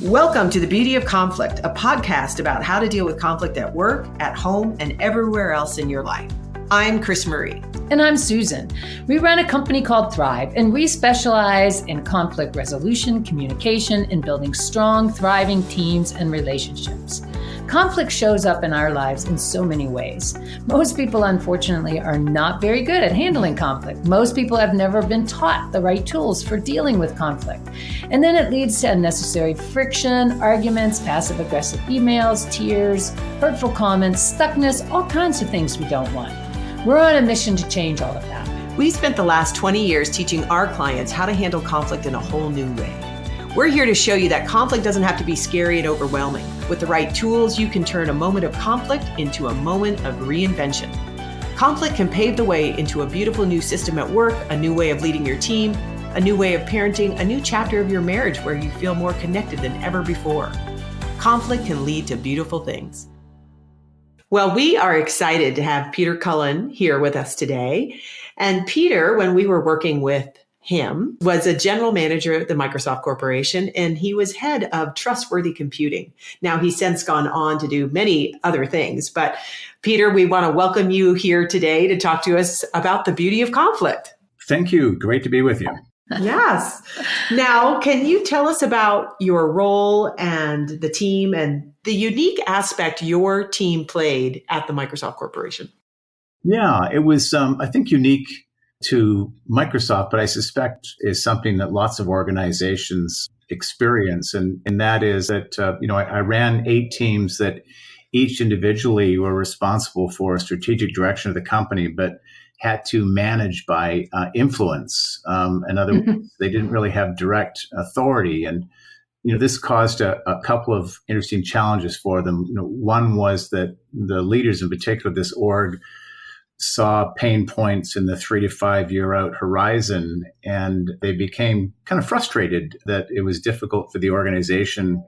Welcome to The Beauty of Conflict, a podcast about how to deal with conflict at work, at home, and everywhere else in your life. I'm CrisMarie. And I'm Susan. We run a company called Thrive, and we specialize in conflict resolution, communication, and building strong, thriving teams and relationships. Conflict shows up in our lives in so many ways. Most people, unfortunately, are not very good at handling conflict. Most people have never been taught the right tools for dealing with conflict. And then it leads to unnecessary friction, arguments, passive-aggressive emails, tears, hurtful comments, stuckness, all kinds of things we don't want. We're on a mission to change all of that. We spent the last 20 years teaching our clients how to handle conflict in a whole new way. We're here to show you that conflict doesn't have to be scary and overwhelming. With the right tools, you can turn a moment of conflict into a moment of reinvention. Conflict can pave the way into a beautiful new system at work, a new way of leading your team, a new way of parenting, a new chapter of your marriage where you feel more connected than ever before. Conflict can lead to beautiful things. Well, we are excited to have Peter Cullen here with us today. And Peter, when we were working with him, was a general manager at the Microsoft Corporation, and he was head of trustworthy computing. Now, he's since gone on to do many other things. But Peter, we want to welcome you here today to talk to us about the beauty of conflict. Thank you. Great to be with you. Yes. Now, can you tell us about your role and the team and the unique aspect your team played at the Microsoft Corporation? Yeah, it was, I think, unique to Microsoft, but I suspect is something that lots of organizations experience. And that is that, I ran 8 teams that each individually were responsible for a strategic direction of the company, but had to manage by influence. In other words, they didn't really have direct authority. And, this caused a couple of interesting challenges for them. One was that the leaders in particular of this org saw pain points in the 3 to 5 year out horizon, and they became kind of frustrated that it was difficult for the organization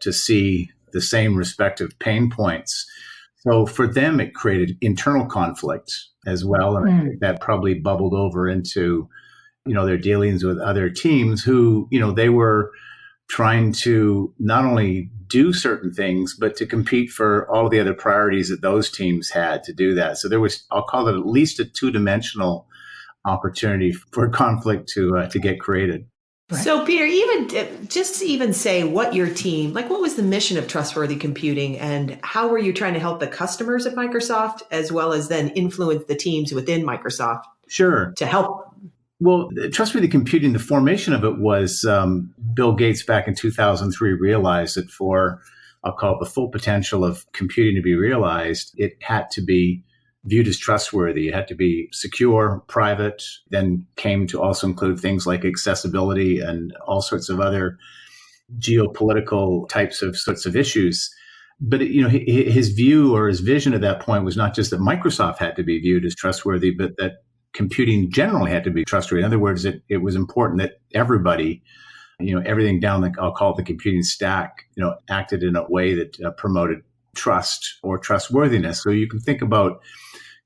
to see the same respective pain points. So for them, it created internal conflict as well. And I think that probably bubbled over into, their dealings with other teams who, they were trying to not only do certain things, but to compete for all of the other priorities that those teams had to do that. So there was, I'll call it at least a 2-dimensional opportunity for conflict to get created. Right. So Peter, even say what your team, what was the mission of Trustworthy Computing and how were you trying to help the customers of Microsoft as well as then influence the teams within Microsoft? Sure. To help? Well, Trustworthy Computing, the formation of it was Bill Gates back in 2003 realized that for, I'll call it the full potential of computing to be realized, it had to be viewed as trustworthy. It had to be secure, private, then came to also include things like accessibility and all sorts of other geopolitical sorts of issues. But, his view or his vision at that point was not just that Microsoft had to be viewed as trustworthy, but that computing generally had to be trustworthy. In other words, it was important that everybody, everything down I'll call it the computing stack, acted in a way that promoted trust or trustworthiness. So you can think about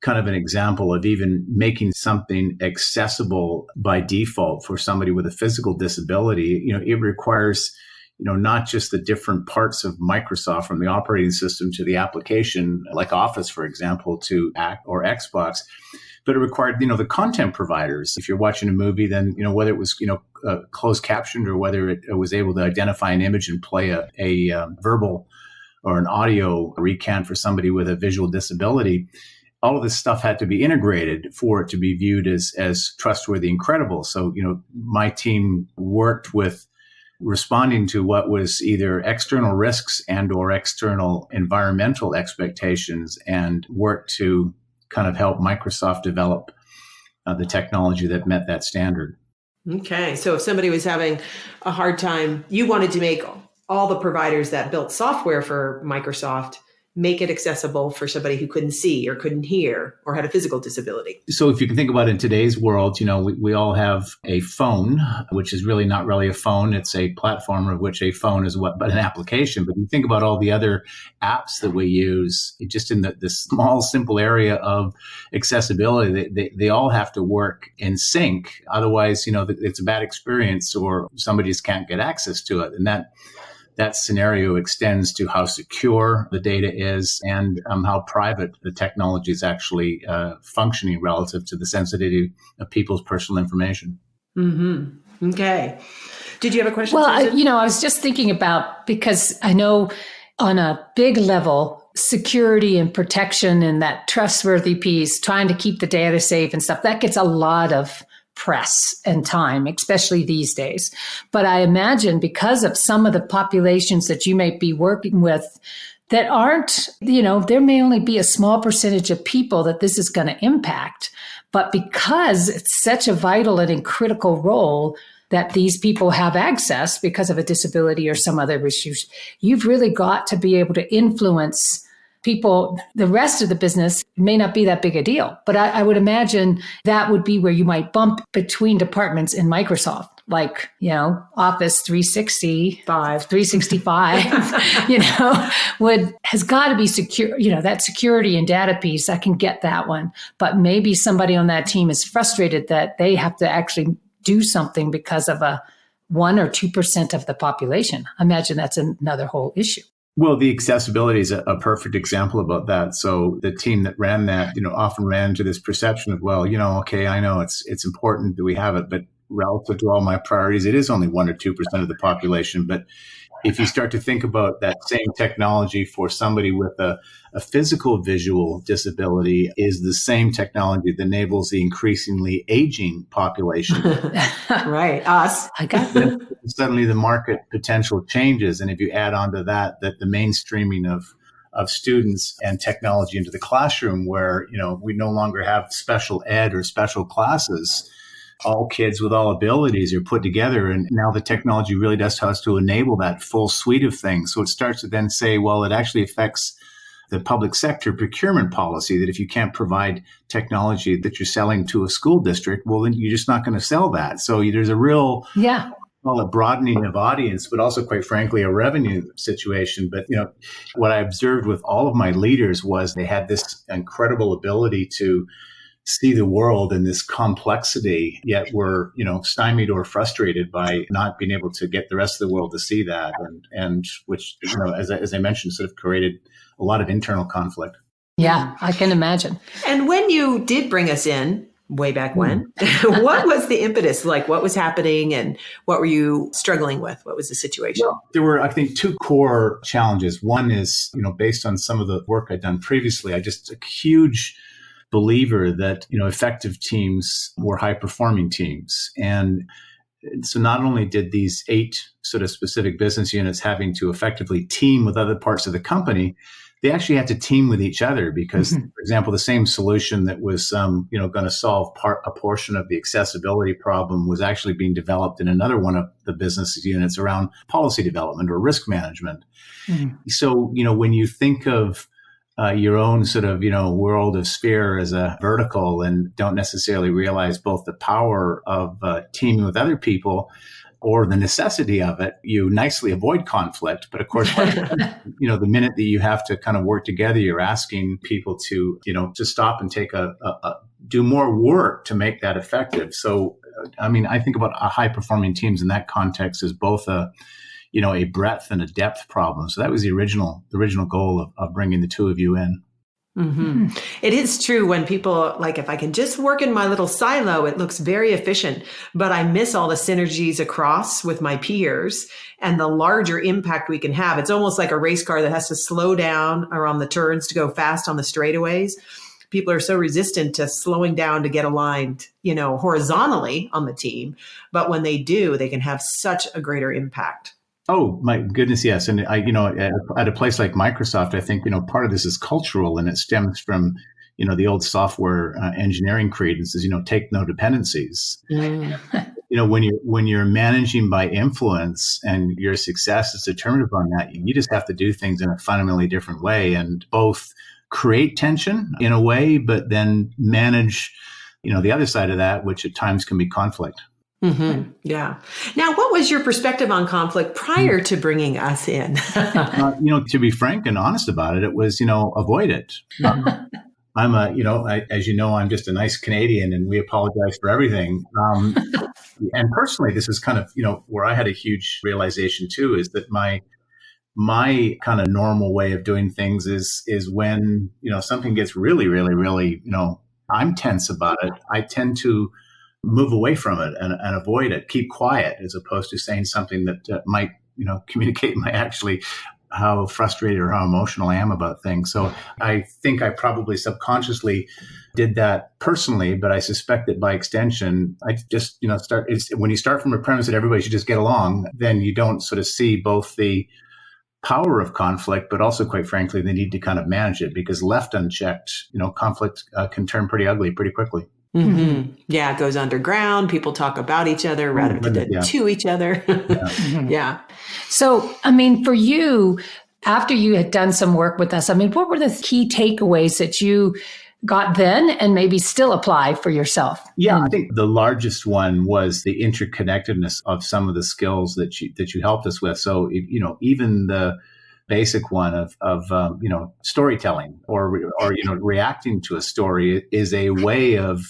kind of an example of even making something accessible by default for somebody with a physical disability. It requires, not just the different parts of Microsoft from the operating system to the application, like Office, for example, to or Xbox, but it required, the content providers. If you're watching a movie, then, whether it was, closed captioned or whether it was able to identify an image and play a verbal or an audio recant for somebody with a visual disability, all of this stuff had to be integrated for it to be viewed as trustworthy and credible. So, my team worked with responding to what was either external risks and or external environmental expectations and worked to kind of help Microsoft develop the technology that met that standard. Okay. So if somebody was having a hard time, you wanted to make all the providers that built software for Microsoft make it accessible for somebody who couldn't see or couldn't hear or had a physical disability. So if you can think about it in today's world, we all have a phone, which is really not really a phone. It's a platform of which a phone is but an application. But you think about all the other apps that we use just in the small, simple area of accessibility, they all have to work in sync. Otherwise, it's a bad experience or somebody just can't get access to it. And that scenario extends to how secure the data is and how private the technology is actually functioning relative to the sensitivity of people's personal information. Mm-hmm. Okay. Did you have a question? Well, Susan? I was just thinking about, because I know on a big level, security and protection and that trustworthy piece, trying to keep the data safe and stuff, that gets a lot of press and time, especially these days. But I imagine because of some of the populations that you may be working with that aren't, there may only be a small percentage of people that this is going to impact. But because it's such a vital and critical role that these people have access because of a disability or some other issues, you've really got to be able to influence people. The rest of the business may not be that big a deal, but I would imagine that would be where you might bump between departments in Microsoft, like, Office 365, has got to be secure, that security and data piece. I can get that one, but maybe somebody on that team is frustrated that they have to actually do something because of a 1 or 2% of the population. I imagine that's another whole issue. Well, the accessibility is a perfect example about that. So the team that ran that, often ran into this perception of, well, okay, I know it's important that we have it, but relative to all my priorities, it is only 1 or 2% of the population. But if you start to think about that same technology for somebody with a physical visual disability is the same technology that enables the increasingly aging population. Right. Us. I got that. Suddenly the market potential changes. And if you add on to that the mainstreaming of students and technology into the classroom where, we no longer have special ed or special classes, all kids with all abilities are put together. And now the technology really does has to enable that full suite of things. So it starts to then say, well, it actually affects the public sector procurement policy that if you can't provide technology that you're selling to a school district, well, then you're just not going to sell that. So there's a real, call it broadening of audience, but also quite frankly, a revenue situation. But, what I observed with all of my leaders was they had this incredible ability to see the world in this complexity, yet were, stymied or frustrated by not being able to get the rest of the world to see that. And which, as I mentioned, sort of created a lot of internal conflict. Yeah, I can imagine. And when you did bring us in, way back when, what was the impetus? Like, what was happening and what were you struggling with? What was the situation? Well, there were, I think, 2 core challenges. One is, based on some of the work I'd done previously, I just a huge believer that, effective teams were high performing teams. And so not only did these 8 sort of specific business units having to effectively team with other parts of the company, they actually had to team with each other because, for example, the same solution that was, going to solve a portion of the accessibility problem was actually being developed in another one of the business units around policy development or risk management. So, when you think of your own sort of, world of sphere as a vertical and don't necessarily realize both the power of teaming with other people or the necessity of it, you nicely avoid conflict. But of course, the minute that you have to kind of work together, you're asking people to, to stop and take do more work to make that effective. So, I think about high performing teams in that context as both a breadth and a depth problem. So that was the original goal of bringing the 2 of you in. Mm-hmm. It is true when people like, if I can just work in my little silo, it looks very efficient, but I miss all the synergies across with my peers and the larger impact we can have. It's almost like a race car that has to slow down around the turns to go fast on the straightaways. People are so resistant to slowing down to get aligned, horizontally on the team. But when they do, they can have such a greater impact. Oh, my goodness, yes. And at a place like Microsoft, I think, part of this is cultural and it stems from, the old software engineering credences, take no dependencies. When you're managing by influence and your success is determined upon that, you just have to do things in a fundamentally different way and both create tension in a way, but then manage, the other side of that, which at times can be conflict. Mm-hmm. Yeah. Now, what was your perspective on conflict prior to bringing us in? To be frank and honest about it, it was, avoid it. I'm as you know, I'm just a nice Canadian and we apologize for everything. And personally, this is kind of, where I had a huge realization too, is that my my kind of normal way of doing things is when, something gets really, really, really, I'm tense about it. I tend to move away from it and avoid it, keep quiet, as opposed to saying something that might, communicate how frustrated or how emotional I am about things. So I think I probably subconsciously did that personally, but I suspect that by extension, I just, when you start from a premise that everybody should just get along, then you don't sort of see both the power of conflict, but also, quite frankly, the need to kind of manage it, because left unchecked, conflict can turn pretty ugly pretty quickly. Mm-hmm. Yeah, it goes underground. People talk about each other rather than to each other. Yeah. So, for you, after you had done some work with us, what were the key takeaways that you got then and maybe still apply for yourself? Yeah, I think the largest one was the interconnectedness of some of the skills that you helped us with. So, even the basic one of storytelling or reacting to a story is a way of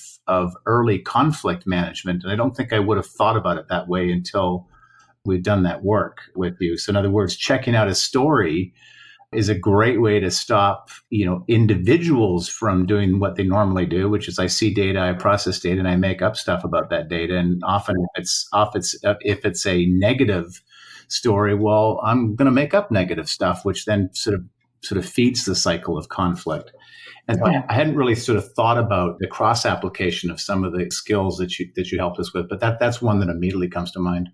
early conflict management. And I don't think I would have thought about it that way until we've done that work with you. So in other words, checking out a story is a great way to stop, individuals from doing what they normally do, which is I see data, I process data, and I make up stuff about that data. And often if it's a negative story, well, I'm going to make up negative stuff, which then sort of feeds the cycle of conflict. And so I hadn't really sort of thought about the cross application of some of the skills that you helped us with, but that's one that immediately comes to mind.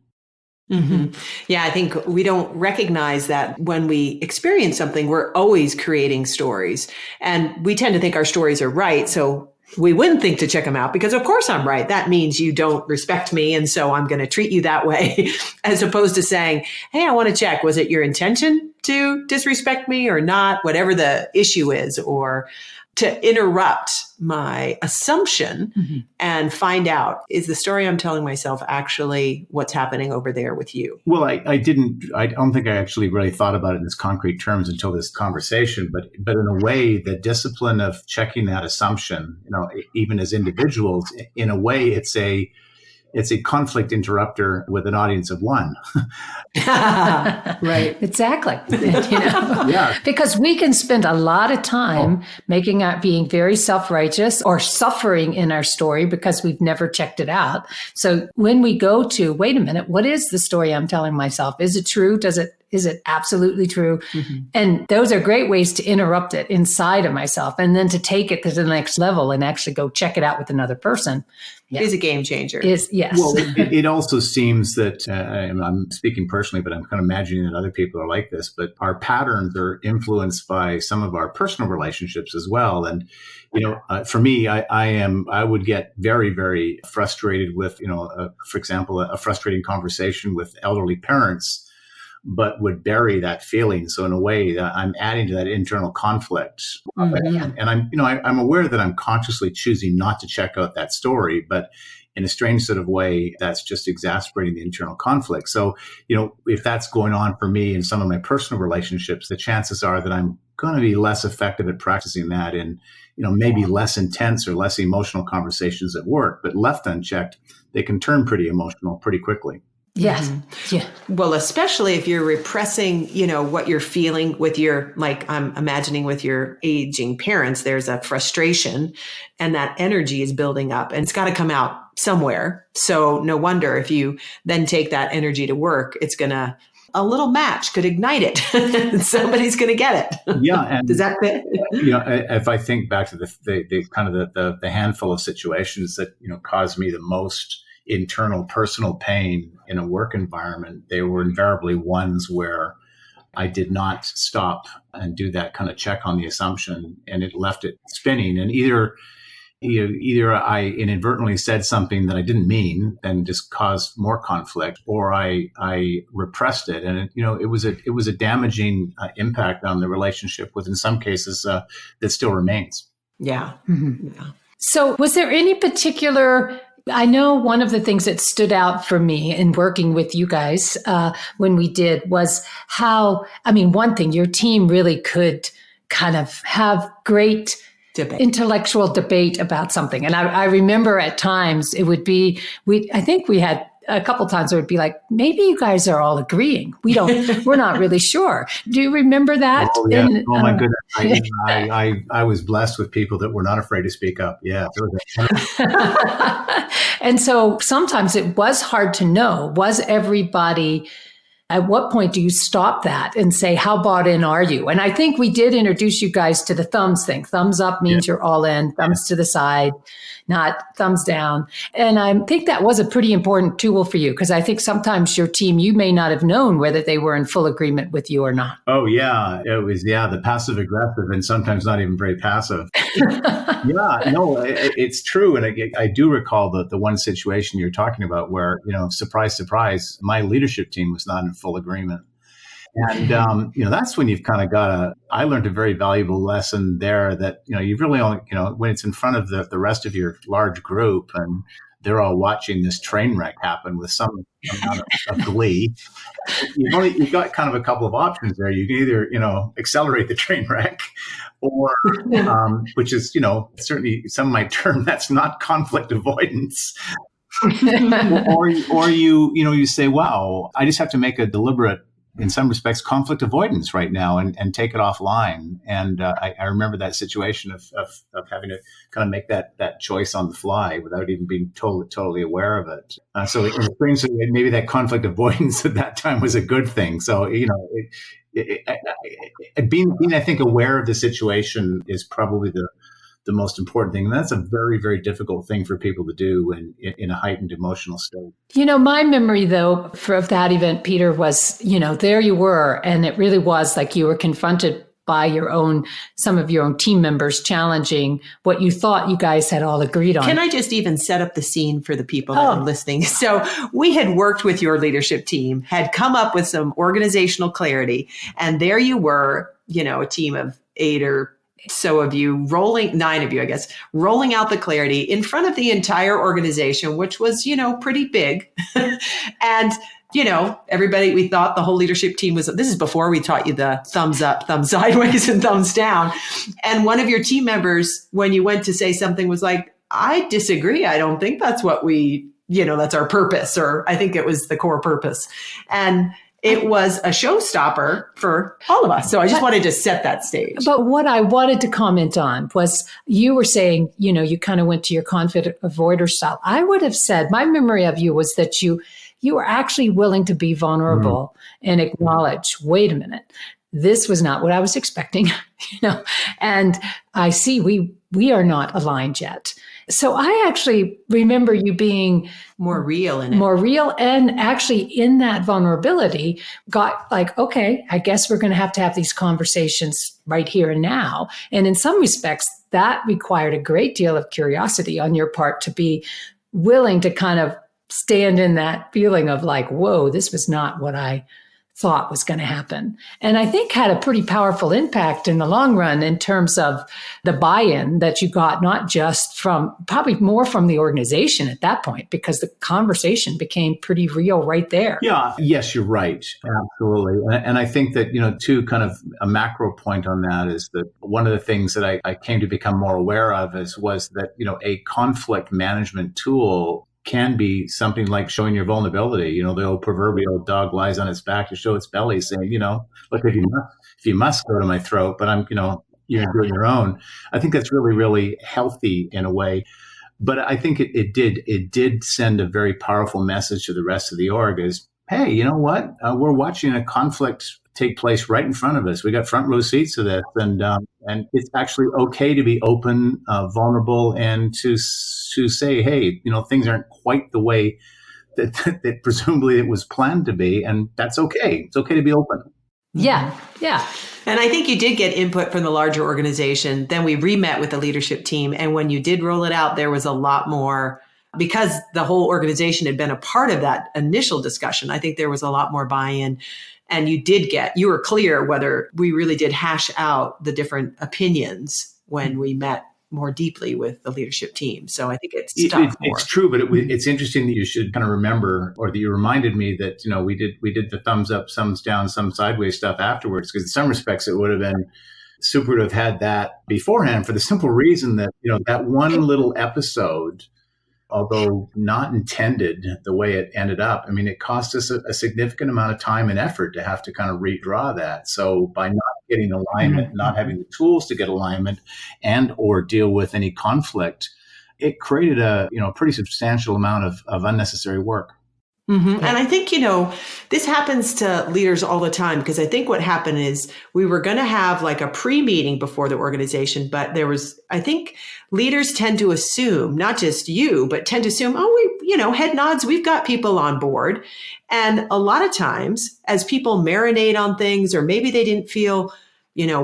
Mm-hmm. Yeah, I think we don't recognize that when we experience something, we're always creating stories, and we tend to think our stories are right. So we wouldn't think to check them out because, of course, I'm right. That means you don't respect me, and so I'm going to treat you that way, as opposed to saying, hey, I want to check, was it your intention to disrespect me or not, whatever the issue is, or to interrupt my assumption and find out, is the story I'm telling myself actually what's happening over there with you? Well, I don't think I actually really thought about it in this concrete terms until this conversation, but in a way, the discipline of checking that assumption, even as individuals, in a way, it's a conflict interrupter with an audience of one. Right. Exactly. Yeah. Because we can spend a lot of time being very self-righteous or suffering in our story because we've never checked it out. So when we go to, wait a minute, what is the story I'm telling myself? Is it true? Is it absolutely true? Mm-hmm. And those are great ways to interrupt it inside of myself and then to take it to the next level and actually go check it out with another person. Yeah. Is a game changer. Yes. Well, it also seems that, I'm speaking personally, but I'm kind of imagining that other people are like this, but our patterns are influenced by some of our personal relationships as well. And, for me, I would get very, very frustrated with, for example, a frustrating conversation with elderly parents, but would bury that feeling. So in a way, I'm adding to that internal conflict. Mm-hmm. And I'm aware that I'm consciously choosing not to check out that story, but in a strange sort of way, that's just exasperating the internal conflict. So, if that's going on for me in some of my personal relationships, the chances are that I'm going to be less effective at practicing that in, maybe less intense or less emotional conversations at work. But left unchecked, they can turn pretty emotional pretty quickly. Yes. Mm-hmm. Yeah. Well, especially if you're repressing, what you're feeling with I'm imagining with your aging parents, there's a frustration and that energy is building up and it's got to come out somewhere. So no wonder if you then take that energy to work, a little match could ignite it. Somebody's going to get it. Yeah. And does that fit? If I think back to the kind of the handful of situations that, caused me the most internal personal pain in a work environment, they were invariably ones where I did not stop and do that kind of check on the assumption, and it left it spinning. And either I inadvertently said something that I didn't mean and just caused more conflict, or I repressed it, and it was a damaging impact on the relationship, with in some cases that still remains. Yeah. Mm-hmm. Yeah. So, was there any particular? I know one of the things that stood out for me in working with you guys when we did was how, one thing, your team really could kind of have great intellectual debate about something. And I remember at times it would be, I think we had a couple times it would be like, maybe you guys are all agreeing. We're not really sure. Do you remember that? Oh, yeah. Oh my goodness. I was blessed with people that were not afraid to speak up. Yeah. And so sometimes it was hard to know, was everybody, at what point do you stop that and say, how bought in are you? And I think we did introduce you guys to the thumbs thing. Thumbs up means you're all in, thumbs to the side, not thumbs down. And I think that was a pretty important tool for you, because I think sometimes your team, you may not have known whether they were in full agreement with you or not. Oh, yeah. It was, the passive aggressive and sometimes not even very passive. It's true. And I do recall the one situation you're talking about where, surprise, surprise, my leadership team was not in full agreement. And, that's when you've kind of I learned a very valuable lesson there that, you've really only, when it's in front of the rest of your large group and they're all watching this train wreck happen with some amount of glee, you've got kind of a couple of options there. You can either, accelerate the train wreck or, which is, certainly some might term that's not conflict avoidance. or you say, wow, I just have to make a deliberate, in some respects, conflict avoidance right now and take it offline. And I remember that situation of having to kind of make that choice on the fly without even being totally aware of it. So in experience, maybe that conflict avoidance at that time was a good thing. So, being, I think, aware of the situation is probably the most important thing. And that's a very, very difficult thing for people to do in a heightened emotional state. My memory, though, of that event, Peter, was, there you were. And it really was like you were confronted by some of your own team members challenging what you thought you guys had all agreed on. Can I just even set up the scene for the people that are listening? So we had worked with your leadership team, had come up with some organizational clarity. And there you were, a team of 8 or so of you, 9 of you, I guess, rolling out the clarity in front of the entire organization, which was, pretty big. And, everybody, we thought the whole leadership team this is before we taught you the thumbs up, thumbs sideways, and thumbs down. And one of your team members, when you went to say something, was like, I disagree. I don't think that's what that's our purpose, or I think it was the core purpose. And it was a showstopper for all of us. So I just wanted to set that stage. But what I wanted to comment on was you were saying, you kind of went to your conflict avoider style. I would have said, my memory of you was that you were actually willing to be vulnerable and acknowledge, wait a minute, this was not what I was expecting, and I see we are not aligned yet. So I actually remember you being more real and actually in that vulnerability got like, okay, I guess we're going to have these conversations right here and now. And in some respects, that required a great deal of curiosity on your part to be willing to kind of stand in that feeling of like, whoa, this was not what I thought was going to happen. And I think had a pretty powerful impact in the long run in terms of the buy-in that you got, not just probably more from the organization at that point, because the conversation became pretty real right there. Yeah. Yes, you're right. Absolutely. And I think that, too, kind of a macro point on that is that one of the things that I came to become more aware of was that, a conflict management tool can be something like showing your vulnerability. The old proverbial dog lies on its back to show its belly, saying, look, if you must go to my throat, but I'm, you're doing your own. I think that's really, really healthy in a way. But I think it did send a very powerful message to the rest of the org is, hey, you know what? We're watching a conflict take place right in front of us. We got front row seats to this, and it's actually okay to be open, vulnerable, and to say, hey, things aren't quite the way that presumably it was planned to be, and that's okay. It's okay to be open. Yeah. And I think you did get input from the larger organization. Then we re-met with the leadership team, and when you did roll it out, there was a lot more. Because the whole organization had been a part of that initial discussion, I think there was a lot more buy-in. And you were clear whether we really did hash out the different opinions when we met more deeply with the leadership team. So I think it's more. It's true, but it's interesting that you should kind of remember, or that you reminded me that, we did the thumbs up, thumbs down, some sideways stuff afterwards, because in some respects it would have been super to have had that beforehand for the simple reason that, that one little episode although not intended the way it ended up, I mean, it cost us a significant amount of time and effort to have to kind of redraw that. So by not getting alignment, not having the tools to get alignment and or deal with any conflict, it created a pretty substantial amount of unnecessary work. Mm-hmm. And I think, this happens to leaders all the time, because I think what happened is we were going to have like a pre-meeting before the organization, but I think leaders tend to assume, not just you, but tend to assume, head nods, we've got people on board. And a lot of times as people marinate on things, or maybe they didn't feel,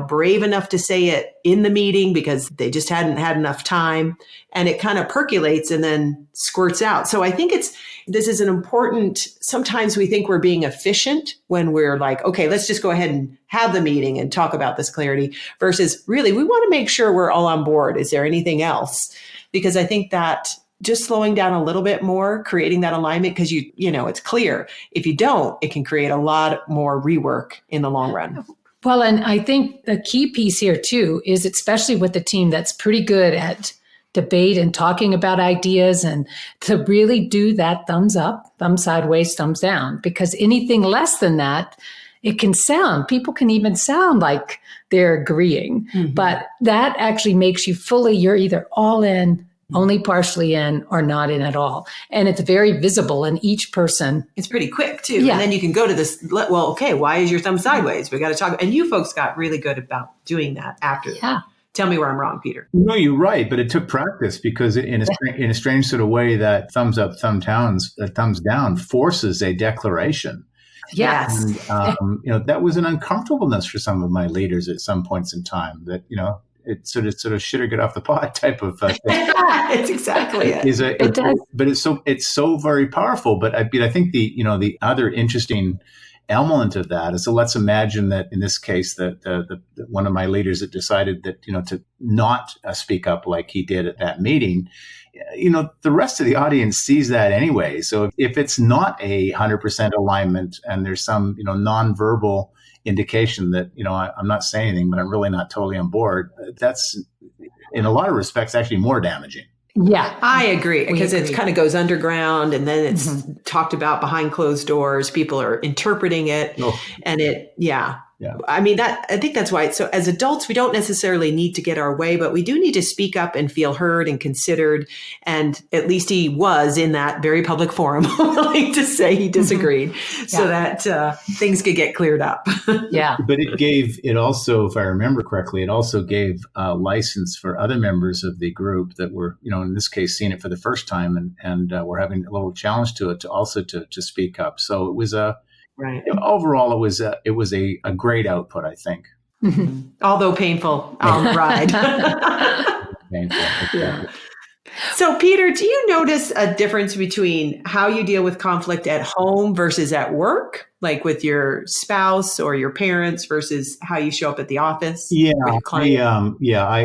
brave enough to say it in the meeting because they just hadn't had enough time, and it kind of percolates and then squirts out. So I think this is an important, sometimes we think we're being efficient when we're like, okay, let's just go ahead and have the meeting and talk about this clarity, versus really, we want to make sure we're all on board. Is there anything else? Because I think that just slowing down a little bit more, creating that alignment, because it's clear. If you don't, it can create a lot more rework in the long run. Well, and I think the key piece here too is, especially with the team that's pretty good at debate and talking about ideas, and to really do that thumbs up, thumbs sideways, thumbs down, because anything less than that, people can even sound like they're agreeing, but that actually makes you you're either all in, only partially in, or not in at all. And it's very visible in each person. It's pretty quick too. Yeah. And then you can go to this, well, okay, why is your thumb sideways? We got to talk. And you folks got really good about doing that after that. Yeah. Tell me where I'm wrong, Peter. No, you're right. But it took practice, because in a strange sort of way, that thumbs up, thumbs down forces a declaration. Yes. And, that was an uncomfortableness for some of my leaders at some points in time, that, it's sort of shit or get off the pot type of thing. It's exactly it. It does. But it's so very powerful. But I think the other interesting element of that is, so let's imagine that in this case, that one of my leaders that decided that to not speak up like he did at that meeting, the rest of the audience sees that anyway. So if it's not 100% alignment, and there's some nonverbal indication that I'm not saying anything, but I'm really not totally on board, that's in a lot of respects actually more damaging. Yeah, I agree, because it kind of goes underground, and then it's talked about behind closed doors. People are interpreting it, and yeah. I mean, I think that's why. So as adults, we don't necessarily need to get our way, but we do need to speak up and feel heard and considered. And at least he was in that very public forum willing to say he disagreed, so that things could get cleared up. Yeah. But it also, if I remember correctly, it also gave license for other members of the group that were, in this case, seeing it for the first time, and were having a little challenge to it, to also to speak up. So it was right. Overall, it was a great output, I think. Although painful, ride. Painful. Yeah. So, Peter, do you notice a difference between how you deal with conflict at home versus at work, like with your spouse or your parents, versus how you show up at the office? Yeah,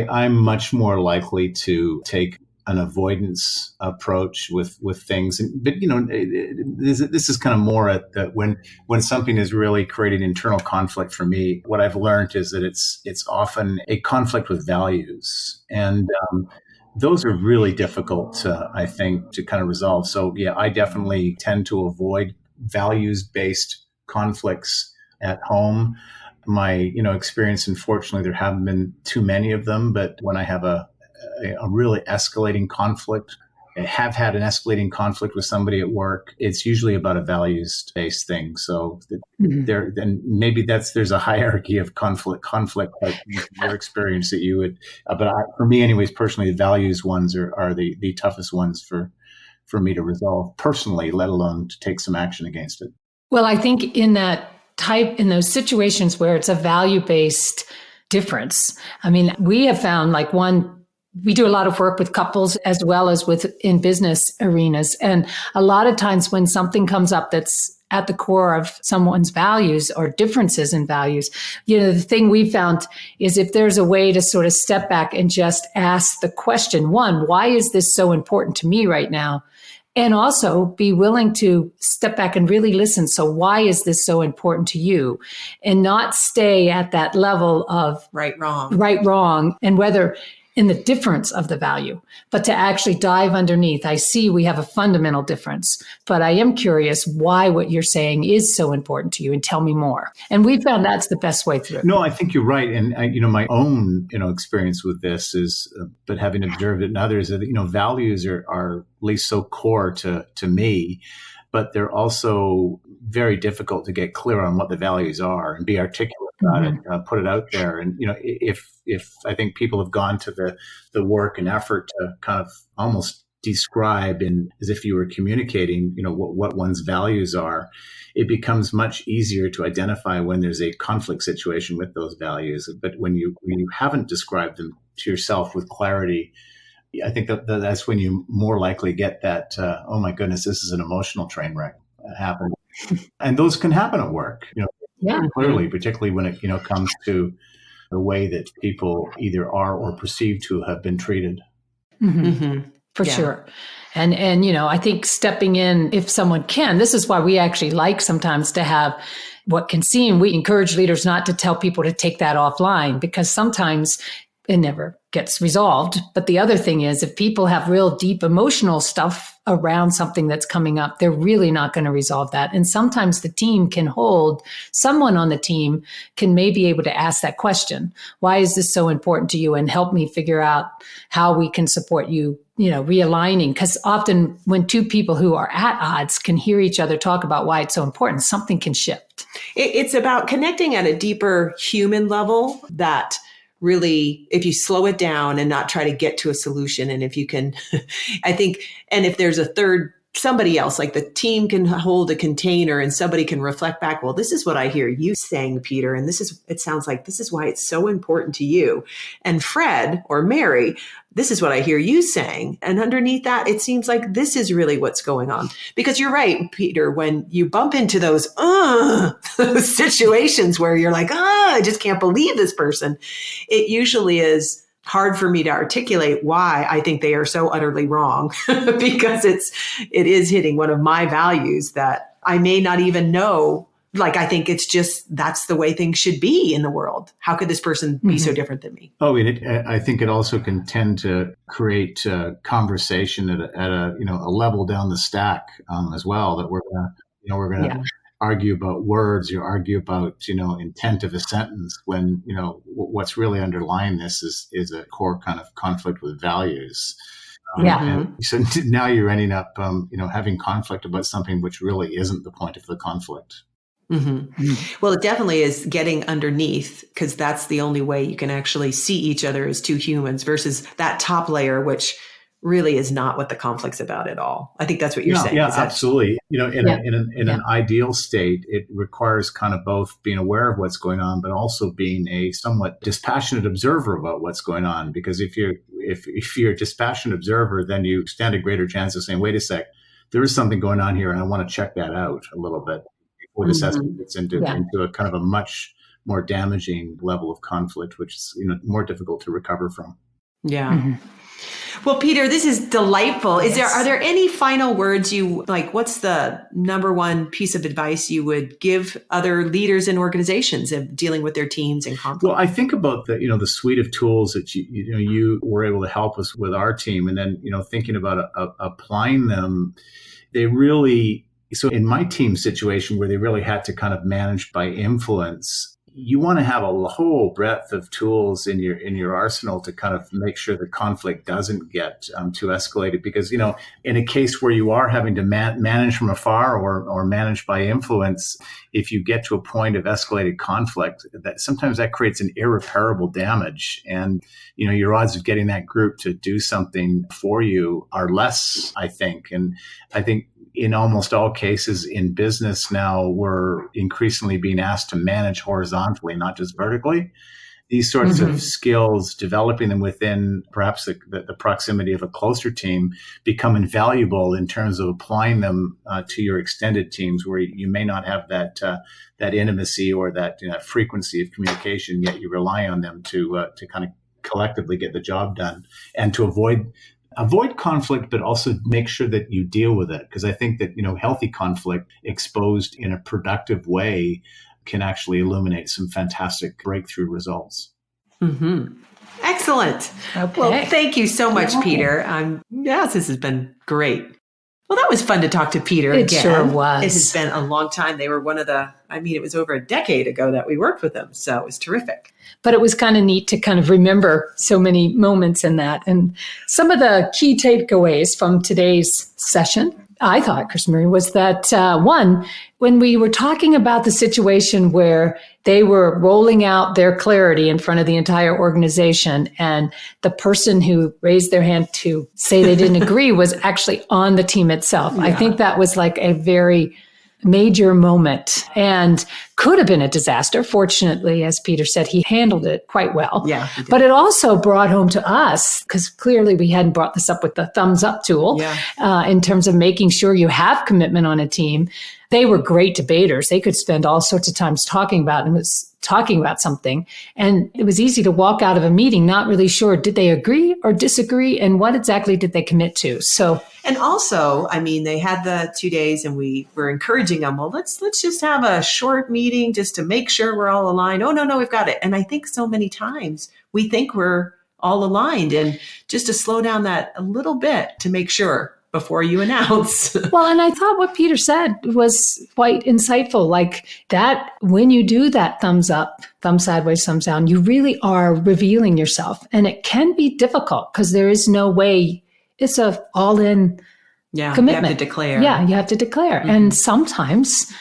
I'm much more likely to take an avoidance approach with things. But, this is kind of more at when something is really creating internal conflict for me. What I've learned is that it's often a conflict with values. And those are really difficult, I think, to kind of resolve. So, yeah, I definitely tend to avoid values-based conflicts at home. My, experience, unfortunately, there haven't been too many of them. But when I have a really escalating conflict, I have had an escalating conflict with somebody at work, it's usually about a values-based thing. So then maybe there's a hierarchy of conflict, like your experience that you would, but for me anyways, personally, the values ones are the toughest ones for me to resolve personally, let alone to take some action against it. Well, I think in those situations where it's a value-based difference, I mean, we have found we do a lot of work with couples as well as in business arenas. And a lot of times when something comes up that's at the core of someone's values or differences in values, the thing we found is, if there's a way to sort of step back and just ask the question, one, why is this so important to me right now? And also be willing to step back and really listen. So why is this so important to you? And not stay at that level of right, wrong. And whether in the difference of the value, but to actually dive underneath. I see we have a fundamental difference, but I am curious why what you're saying is so important to you, and tell me more. And we found that's the best way through. No, I think you're right. And, my own, experience with this is, but having observed it in others, that, values are at least so core to me, but they're also very difficult to get clear on what the values are and be articulate about it, put it out there. And, if I think people have gone to the work and effort to kind of almost describe as if you were communicating, what one's values are, it becomes much easier to identify when there's a conflict situation with those values. But when you haven't described them to yourself with clarity, I think that's when you more likely get that, oh my goodness, this is an emotional train wreck happen. And those can happen at work, clearly, particularly when it, comes to the way that people either are or perceive to have been treated. For sure. And, I think stepping in, if someone can, this is why we actually like sometimes to have what can seem, we encourage leaders not to tell people to take that offline, because sometimes it never gets resolved. But the other thing is, if people have real deep emotional stuff around something that's coming up, they're really not going to resolve that. And sometimes the team can hold, someone on the team can maybe able to ask that question. Why is this so important to you? And help me figure out how we can support you, realigning. Because often when two people who are at odds can hear each other talk about why it's so important, something can shift. It's about connecting at a deeper human level that really, if you slow it down and not try to get to a solution, and if you can, I think, and if there's a third, somebody else, like the team can hold a container and somebody can reflect back, well, this is what I hear you saying, Peter, and it sounds like this is why it's so important to you. And Fred or Mary, this is what I hear you saying. And underneath that, it seems like this is really what's going on. Because you're right, Peter, when you bump into those situations where you're like, I just can't believe this person, it usually is hard for me to articulate why I think they are so utterly wrong, because it is hitting one of my values that I may not even know. Like, I think it's just, that's the way things should be in the world. How could this person be so different than me? Oh, and I think it also can tend to create conversation at a level down the stack as well, that we're going to argue about words, or argue about, intent of a sentence, when, what's really underlying this is a core kind of conflict with values. And so now you're ending up, having conflict about something which really isn't the point of the conflict. Well, it definitely is getting underneath, because that's the only way you can actually see each other as two humans, versus that top layer, which really is not what the conflict's about at all. I think that's what you're saying. Yeah, absolutely. In an ideal state, it requires kind of both being aware of what's going on, but also being a somewhat dispassionate observer about what's going on. Because if you're a dispassionate observer, then you stand a greater chance of saying, wait a sec, there is something going on here, and I want to check that out a little bit before this escalates into a kind of a much more damaging level of conflict, which is more difficult to recover from. Yeah. Well, Peter, this is delightful. Are there any final words you like? What's the number one piece of advice you would give other leaders in organizations of dealing with their teams and conflict? Well, I think about the suite of tools that you were able to help us with our team, and then thinking about applying them. So in my team situation, where they really had to kind of manage by influence, you want to have a whole breadth of tools in your arsenal to kind of make sure the conflict doesn't get too escalated. Because, in a case where you are having to manage from afar or manage by influence, if you get to a point of escalated conflict, that sometimes that creates an irreparable damage. And, your odds of getting that group to do something for you are less, I think. And I think in almost all cases in business now, we're increasingly being asked to manage horizontally, not just vertically. These sorts of skills, developing them within perhaps the proximity of a closer team, become invaluable in terms of applying them to your extended teams, where you may not have that intimacy or that frequency of communication, yet you rely on them to kind of collectively get the job done, and to avoid conflict, but also make sure that you deal with it. Because I think that, healthy conflict exposed in a productive way can actually illuminate some fantastic breakthrough results. Mm-hmm. Excellent. Okay. Well, thank you so much, Peter. Yes, this has been great. Well, that was fun to talk to Peter again. It sure was. It has been a long time. They were it was over a decade ago that we worked with them. So it was terrific. But it was kind of neat to kind of remember so many moments in that. And some of the key takeaways from today's session, I thought, CrisMarie, was that one, when we were talking about the situation where they were rolling out their clarity in front of the entire organization, and the person who raised their hand to say they didn't agree was actually on the team itself. Yeah. I think that was like a very major moment and could have been a disaster. Fortunately, as Peter said, he handled it quite well. Yeah, but it also brought home to us, because clearly we hadn't brought this up with the thumbs up tool, in terms of making sure you have commitment on a team. They were great debaters. They could spend all sorts of times talking about something. And it was easy to walk out of a meeting not really sure, did they agree or disagree? And what exactly did they commit to? And also, they had the 2 days and we were encouraging them, well, let's just have a short meeting just to make sure we're all aligned. Oh, no, we've got it. And I think so many times we think we're all aligned, and just to slow down that a little bit to make sure before you announce. Well, and I thought what Peter said was quite insightful, like that when you do that thumbs up, thumb sideways, thumbs down, you really are revealing yourself. And it can be difficult because there is no way, it's a all-in commitment. You have to declare. Yeah, you have to declare. Mm-hmm. And sometimes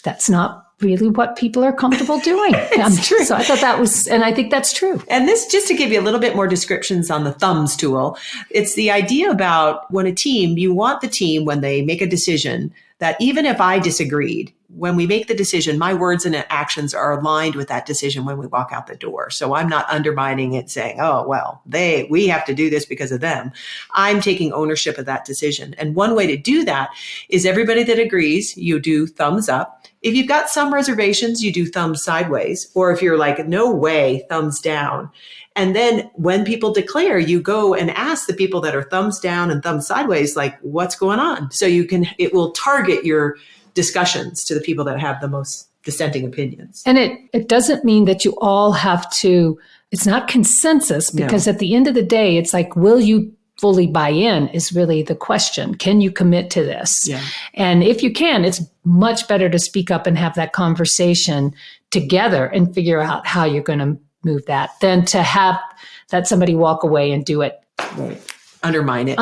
that's not really what people are comfortable doing. It's true. So I thought that was, and I think that's true. And this, just to give you a little bit more descriptions on the thumbs tool, it's the idea about when you want the team, when they make a decision, that even if I disagreed, when we make the decision, my words and actions are aligned with that decision when we walk out the door. So I'm not undermining it saying, oh, well, we have to do this because of them. I'm taking ownership of that decision. And one way to do that is everybody that agrees, you do thumbs up. If you've got some reservations, you do thumbs sideways. Or if you're like, no way, thumbs down. And then when people declare, you go and ask the people that are thumbs down and thumbs sideways, like, what's going on? So it will target your discussions to the people that have the most dissenting opinions. And it doesn't mean that you all have to, it's not consensus, because at the end of the day, it's like, will you fully buy in is really the question. Can you commit to this? Yeah. And if you can, it's much better to speak up and have that conversation together and figure out how you're going to move that than to have that somebody walk away and do it. Right. Undermine it.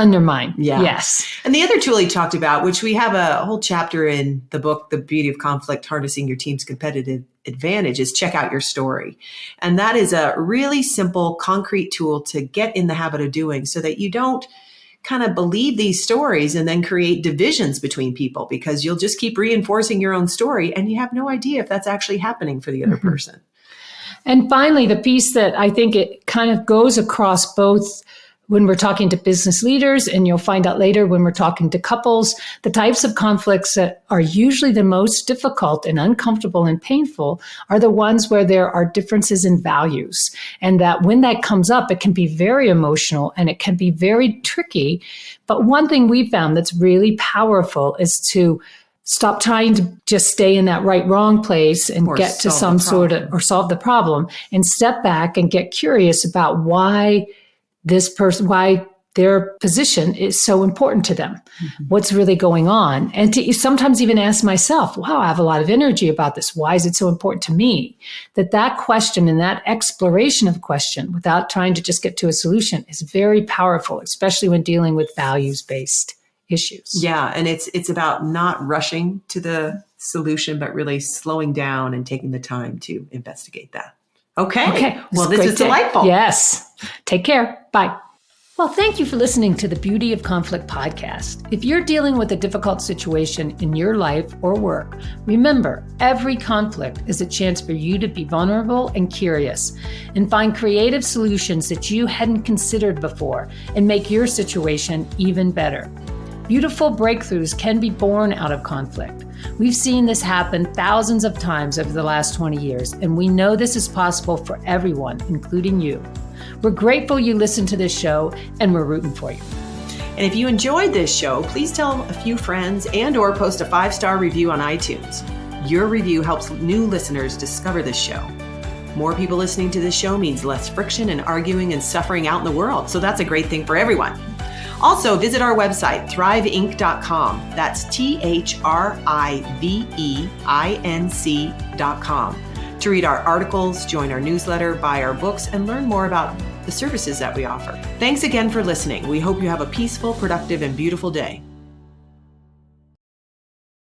Yeah. Yes. And the other tool he talked about, which we have a whole chapter in the book, The Beauty of Conflict, Harnessing Your Team's Competitive Advantage, is check out your story. And that is a really simple, concrete tool to get in the habit of doing so that you don't kind of believe these stories and then create divisions between people, because you'll just keep reinforcing your own story and you have no idea if that's actually happening for the other person. And finally, the piece that I think it kind of goes across both when we're talking to business leaders, and you'll find out later when we're talking to couples, the types of conflicts that are usually the most difficult and uncomfortable and painful are the ones where there are differences in values. And that when that comes up, it can be very emotional and it can be very tricky. But one thing we found that's really powerful is to stop trying to just stay in that right-wrong place and get to some sort of, or solve the problem, and step back and get curious about why their position is so important to them. Mm-hmm. What's really going on? And to sometimes even ask myself, wow, I have a lot of energy about this. Why is it so important to me? That question and that exploration of question without trying to just get to a solution is very powerful, especially when dealing with values-based issues. Yeah. And it's about not rushing to the solution, but really slowing down and taking the time to investigate that. Okay. Well, this is delightful. Yes. Take care. Bye. Well, thank you for listening to the Beauty of Conflict podcast. If you're dealing with a difficult situation in your life or work, remember, every conflict is a chance for you to be vulnerable and curious and find creative solutions that you hadn't considered before and make your situation even better. Beautiful breakthroughs can be born out of conflict. We've seen this happen thousands of times over the last 20 years, and we know this is possible for everyone, including you. We're grateful you listened to this show, and we're rooting for you. And if you enjoyed this show, please tell a few friends and/or post a 5-star review on iTunes. Your review helps new listeners discover this show. More people listening to this show means less friction and arguing and suffering out in the world. So that's a great thing for everyone. Also, visit our website, thriveinc.com. That's THRIVEINC.com to read our articles, join our newsletter, buy our books, and learn more about the services that we offer. Thanks again for listening. We hope you have a peaceful, productive, and beautiful day.